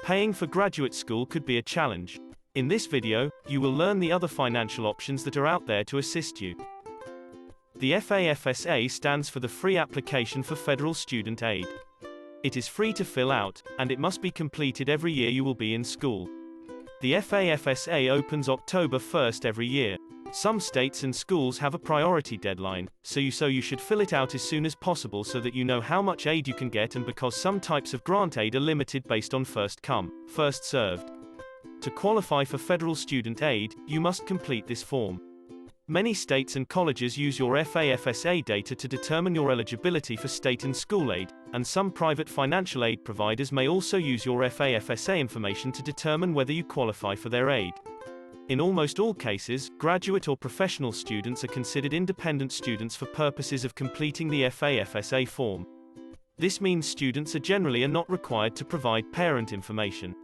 Paying for graduate school could be a challenge. In this video, you will learn the other financial options that are out there to assist you. The FAFSA stands for the Free Application for Federal Student Aid. It is free to fill out, and it must be completed every year you will be in school. The FAFSA opens October 1st every year. Some states and schools have a priority deadline, so you should fill it out as soon as possible so that you know how much aid you can get, and because some types of grant aid are limited based on first come, first served. To qualify for federal student aid, you must complete this form. Many states and colleges use your FAFSA data to determine your eligibility for state and school aid, and some private financial aid providers may also use your FAFSA information to determine whether you qualify for their aid. In almost all cases, graduate or professional students are considered independent students for purposes of completing the FAFSA form. This means students are not required to provide parent information.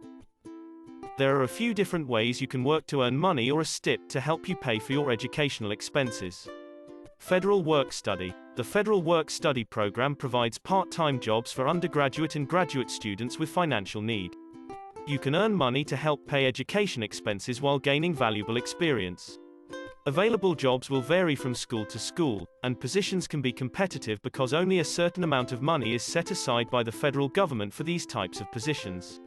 There are a few different ways you can work to earn money or a stip to help you pay for your educational expenses. Federal Work Study. The Federal Work Study program provides part-time jobs for undergraduate and graduate students with financial need. You can earn money to help pay education expenses while gaining valuable experience. Available jobs will vary from school to school, and positions can be competitive because only a certain amount of money is set aside by the federal government for these types of positions.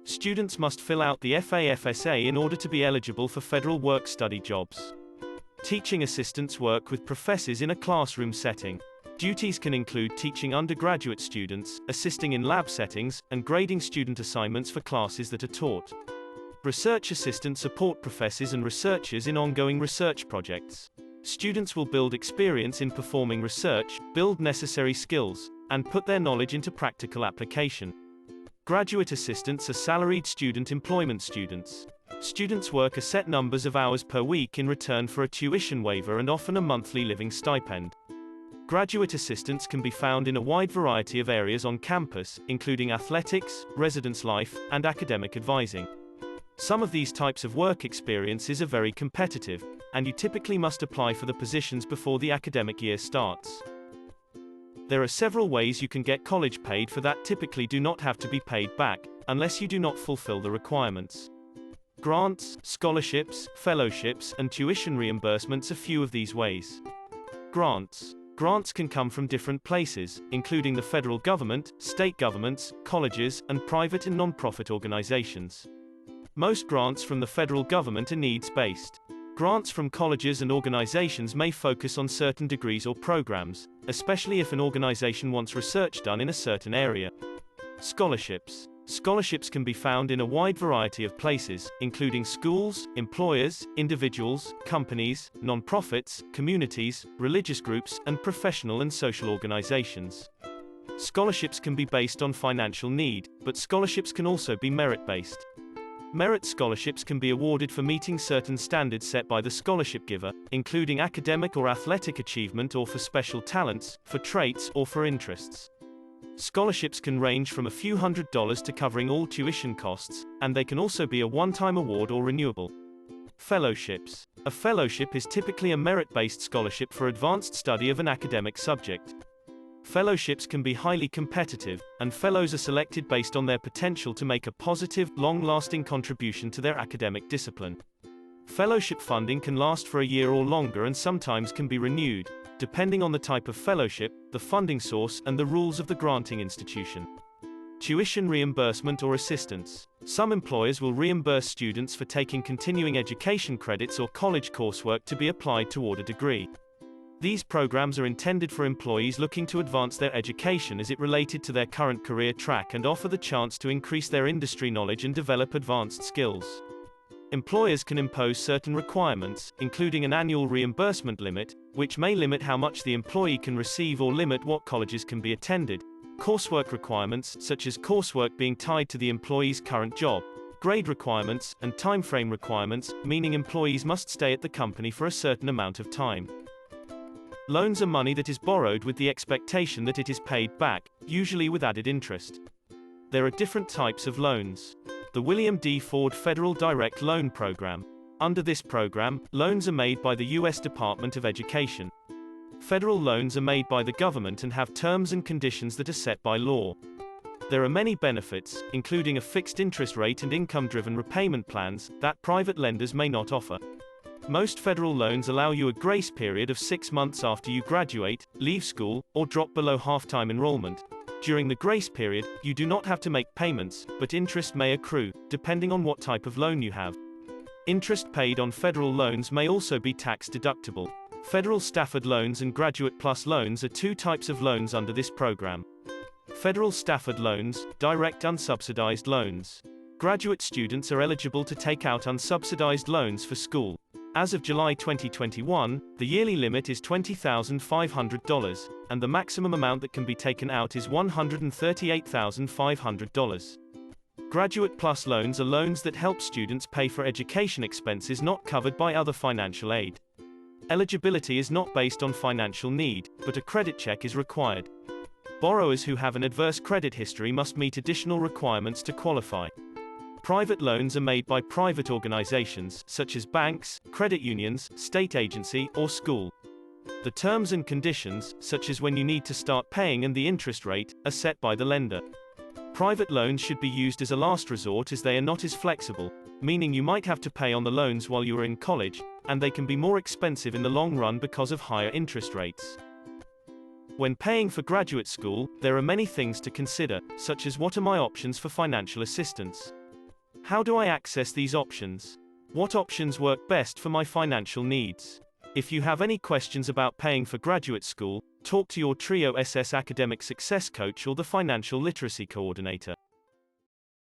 Students must fill out the FAFSA in order to be eligible for federal work study jobs. Teaching assistants work with professors in a classroom setting. Duties can include teaching undergraduate students, assisting in lab settings, and grading student assignments for classes that are taught. Research assistants support professors and researchers in ongoing research projects. Students will build experience in performing research, build necessary skills, and put their knowledge into practical application. Graduate assistants are salaried student employment students. Students work a set numbers of hours per week in return for a tuition waiver and often a monthly living stipend. Graduate assistants can be found in a wide variety of areas on campus, including athletics, residence life, and academic advising. Some of these types of work experiences are very competitive, and you typically must apply for the positions before the academic year starts. There are several ways you can get college paid for that typically do not have to be paid back, unless you do not fulfill the requirements. Grants, scholarships, fellowships, and tuition reimbursements are few of these ways. Grants. Grants can come from different places, including the federal government, state governments, colleges, and private and non-profit organizations. Most grants from the federal government are needs-based. Grants from colleges and organizations may focus on certain degrees or programs, especially if an organization wants research done in a certain area. Scholarships. Scholarships can be found in a wide variety of places, including schools, employers, individuals, companies, non-profits, communities, religious groups, and professional and social organizations. Scholarships can be based on financial need, but scholarships can also be merit-based. Merit scholarships can be awarded for meeting certain standards set by the scholarship giver, including academic or athletic achievement or for special talents, for traits, or for interests. Scholarships can range from a few $100s to covering all tuition costs, and they can also be a one-time award or renewable. Fellowships. A fellowship is typically a merit-based scholarship for advanced study of an academic subject. Fellowships can be highly competitive, and fellows are selected based on their potential to make a positive, long-lasting contribution to their academic discipline. Fellowship funding can last for a year or longer and sometimes can be renewed, depending on the type of fellowship, the funding source, and the rules of the granting institution. Tuition reimbursement or assistance. Some employers will reimburse students for taking continuing education credits or college coursework to be applied toward a degree. These programs are intended for employees looking to advance their education as it related to their current career track and offer the chance to increase their industry knowledge and develop advanced skills. Employers can impose certain requirements, including an annual reimbursement limit, which may limit how much the employee can receive or limit what colleges can be attended, coursework requirements, such as coursework being tied to the employee's current job, grade requirements, and timeframe requirements, meaning employees must stay at the company for a certain amount of time. Loans are money that is borrowed with the expectation that it is paid back, usually with added interest. There are different types of loans. The William D. Ford Federal Direct Loan Program. Under this program, loans are made by the U.S. Department of Education. Federal loans are made by the government and have terms and conditions that are set by law. There are many benefits, including a fixed interest rate and income-driven repayment plans, that private lenders may not offer. Most federal loans allow you a grace period of 6 months after you graduate, leave school, or drop below half-time enrollment. During the grace period, you do not have to make payments, but interest may accrue, depending on what type of loan you have. Interest paid on federal loans may also be tax deductible. Federal Stafford loans and Graduate Plus loans are two types of loans under this program. Federal Stafford loans, direct unsubsidized loans. Graduate students are eligible to take out unsubsidized loans for school. As of July 2021, the yearly limit is $20,500, and the maximum amount that can be taken out is $138,500. Graduate Plus loans are loans that help students pay for education expenses not covered by other financial aid. Eligibility is not based on financial need, but a credit check is required. Borrowers who have an adverse credit history must meet additional requirements to qualify. Private loans are made by private organizations, such as banks, credit unions, state agency, or school. The terms and conditions, such as when you need to start paying and the interest rate, are set by the lender. Private loans should be used as a last resort as they are not as flexible, meaning you might have to pay on the loans while you are in college, and they can be more expensive in the long run because of higher interest rates. When paying for graduate school, there are many things to consider, such as what are my options for financial assistance? How do I access these options? What options work best for my financial needs? If you have any questions about paying for graduate school, talk to your TRIO SS Academic Success Coach or the Financial Literacy Coordinator.